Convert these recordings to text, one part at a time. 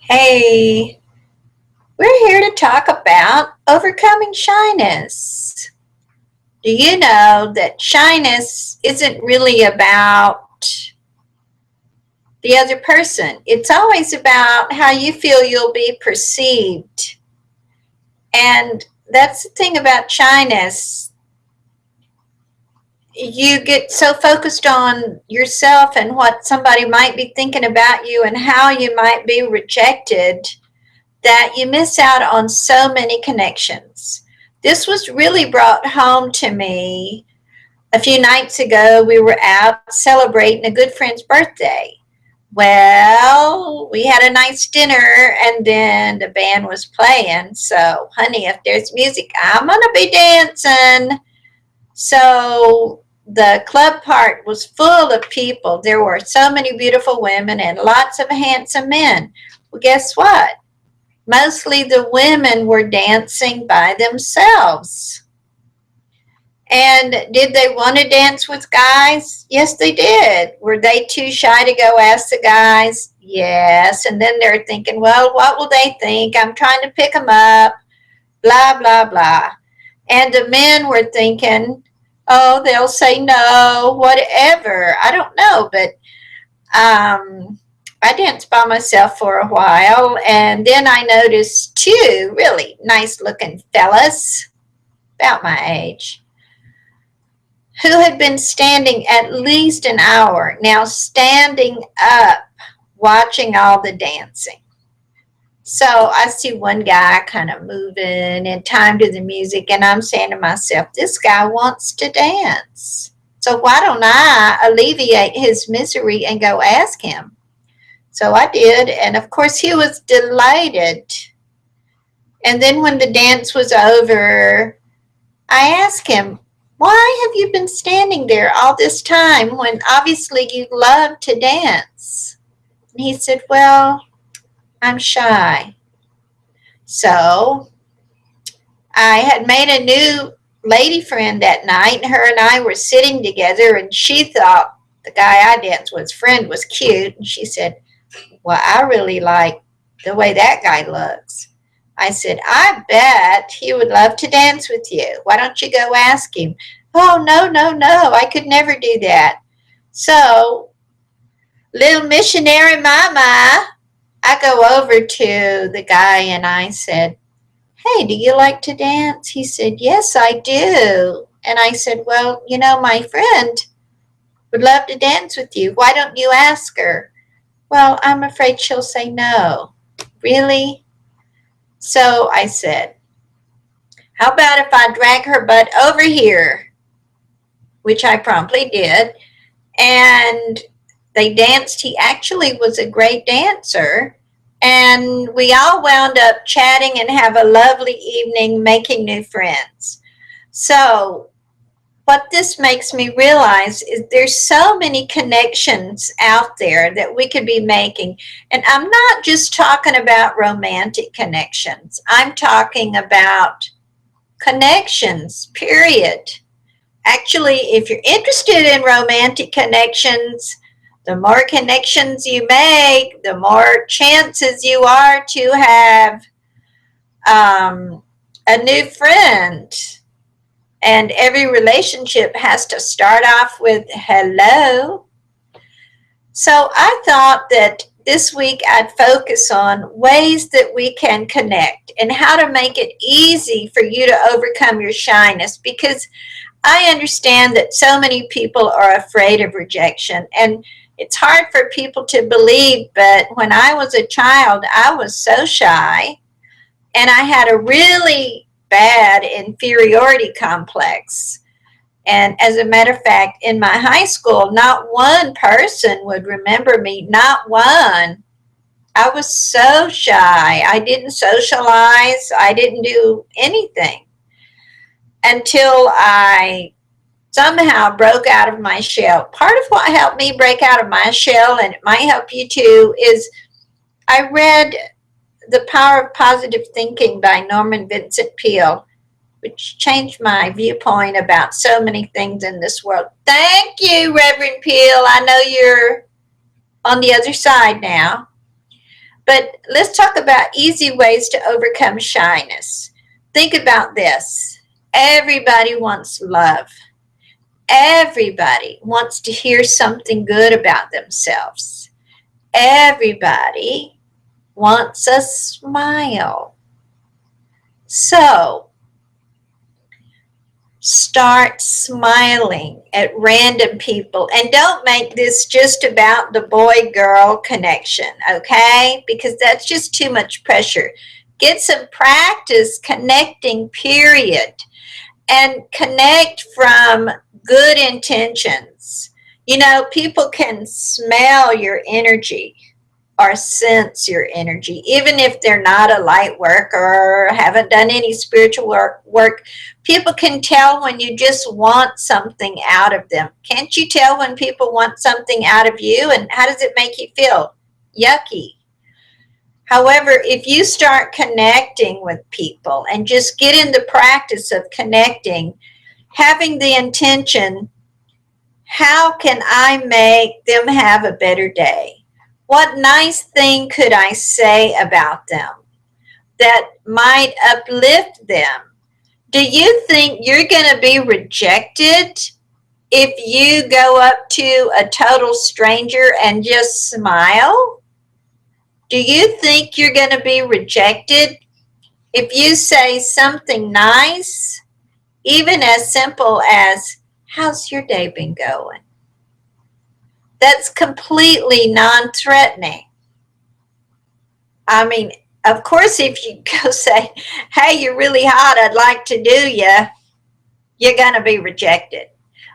Hey, we're here to talk about overcoming shyness. Do you know that shyness isn't really about the other person? It's always about how you feel you'll be perceived. And that's the thing about shyness. You get so focused on yourself and what somebody might be thinking about you and how you might be rejected that you miss out on so many connections. This was really brought home to me a few nights ago. We were out celebrating a good friend's birthday. Well, we had a nice dinner and then the band was playing. So, honey, if there's music, I'm going to be dancing. So, the club part was full of people. There were so many beautiful women and lots of handsome men. Well, guess what? Mostly the women were dancing by themselves. And did they want to dance with guys? Yes, they did. Were they too shy to go ask the guys? Yes. And then they're thinking, well, what will they think? I'm trying to pick them up, blah, blah, blah. And the men were thinking, oh, they'll say no, whatever. I don't know, but I danced by myself for a while, and then I noticed two really nice looking fellas, about my age, who had been standing at least an hour, now standing up, watching all the dancing. So I see one guy kind of moving in time to the music, and I'm saying to myself, this guy wants to dance. So why don't I alleviate his misery and go ask him? So I did, and of course he was delighted. And then when the dance was over, I asked him, why have you been standing there all this time when obviously you love to dance? And he said, well, I'm shy. So I had made a new lady friend that night, and her and I were sitting together, and she thought the guy I danced with, friend, was cute. And she said, well, I really like the way that guy looks. I said, I bet he would love to dance with you. Why don't you go ask him? Oh, no, no, no, I could never do that. So, little missionary mama, I go over to the guy and I said, hey, do you like to dance? He said, yes, I do. And I said, well, my friend would love to dance with you. Why don't you ask her? Well, I'm afraid she'll say no. Really? So I said, how about if I drag her butt over here? Which I promptly did. And they danced. He actually was a great dancer. And we all wound up chatting and have a lovely evening making new friends. So what this makes me realize is there's so many connections out there that we could be making. And I'm not just talking about romantic connections. I'm talking about connections, period. Actually, if you're interested in romantic connections, the more connections you make, the more chances you are to have a new friend. And every relationship has to start off with hello. So I thought that this week I'd focus on ways that we can connect and how to make it easy for you to overcome your shyness, because I understand that so many people are afraid of rejection, and it's hard for people to believe, but when I was a child, I was so shy, and I had a really bad inferiority complex. And as a matter of fact, in my high school, not one person would remember me, not one. I was so shy. I didn't socialize. I didn't do anything until I somehow broke out of my shell. Part of what helped me break out of my shell, and it might help you too, is I read The Power of Positive Thinking by Norman Vincent Peale, which changed my viewpoint about so many things in this world. Thank you, Reverend Peale. I know you're on the other side now. But let's talk about easy ways to overcome shyness. Think about this. Everybody wants love. Everybody wants to hear something good about themselves. Everybody wants a smile. So, start smiling at random people, and don't make this just about the boy-girl connection, okay? Because that's just too much pressure. Get some practice connecting, period, and connect from good intentions. You know, people can smell your energy or sense your energy, even if they're not a light worker or haven't done any spiritual work. People can tell when you just want something out of them. Can't you tell when people want something out of you? And how does it make you feel? Yucky. However, if you start connecting with people and just get in the practice of connecting, having the intention, how can I make them have a better day? What nice thing could I say about them that might uplift them? Do you think you're going to be rejected if you go up to a total stranger and just smile? Do you think you're going to be rejected if you say something nice, even as simple as, how's your day been going? That's completely non-threatening. I mean, of course, if you go say, hey, you're really hot, I'd like to do you, you're going to be rejected.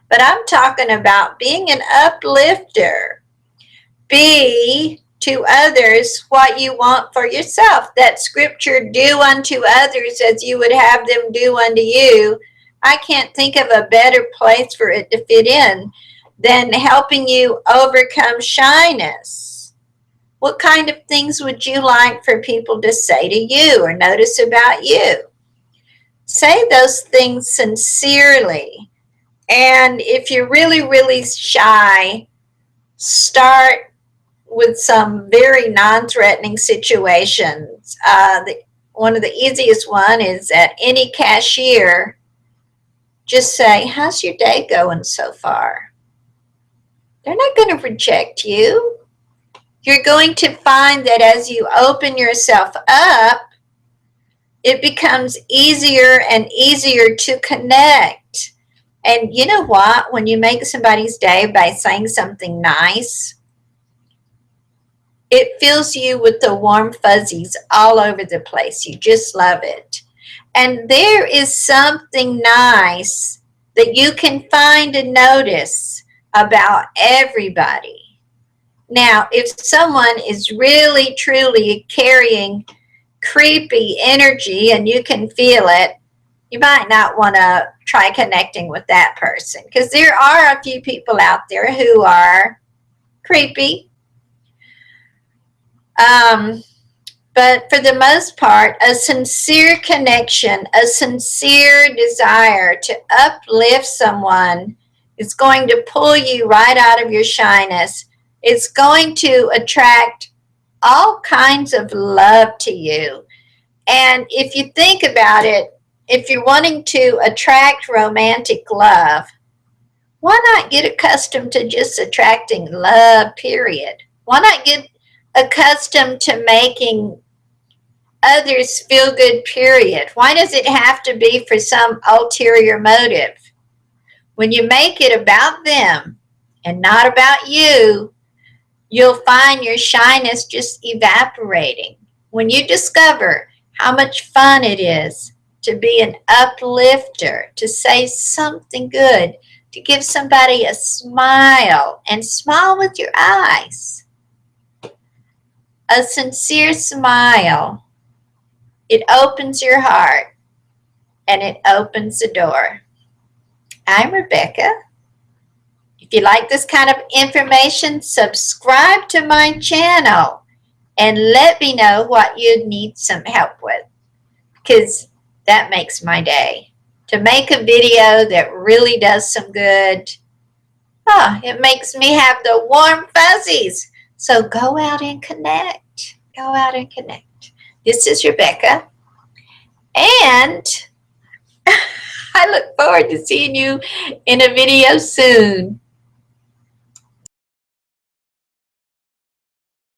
But I'm talking about being an uplifter. Be to others what you want for yourself. That scripture, do unto others as you would have them do unto you. I can't think of a better place for it to fit in than helping you overcome shyness. What kind of things would you like for people to say to you or notice about you? Say those things sincerely. And if you're really, really shy, start with some very non-threatening situations. One of the easiest one is at any cashier, just say, how's your day going so far? They're not going to reject you. You're going to find that as you open yourself up, it becomes easier and easier to connect. And you know what? When you make somebody's day by saying something nice, it fills you with the warm fuzzies all over the place. You just love it. And there is something nice that you can find and notice about everybody. Now, if someone is really, truly carrying creepy energy and you can feel it, you might not want to try connecting with that person, because there are a few people out there who are creepy. But for the most part, a sincere connection, a sincere desire to uplift someone is going to pull you right out of your shyness. It's going to attract all kinds of love to you. And if you think about it, if you're wanting to attract romantic love, why not get accustomed to just attracting love, period? Why not get accustomed to making others feel good, period? Why does it have to be for some ulterior motive? When you make it about them and not about you, you'll find your shyness just evaporating. When you discover how much fun it is to be an uplifter, to say something good, to give somebody a smile, and smile with your eyes. A sincere smile. It opens your heart and it opens the door. I'm Rebecca. If you like this kind of information, subscribe to my channel and let me know what you need some help with, because that makes my day. To make a video that really does some good, it makes me have the warm fuzzies. So go out and connect. Go out and connect. This is Rebecca, and I look forward to seeing you in a video soon.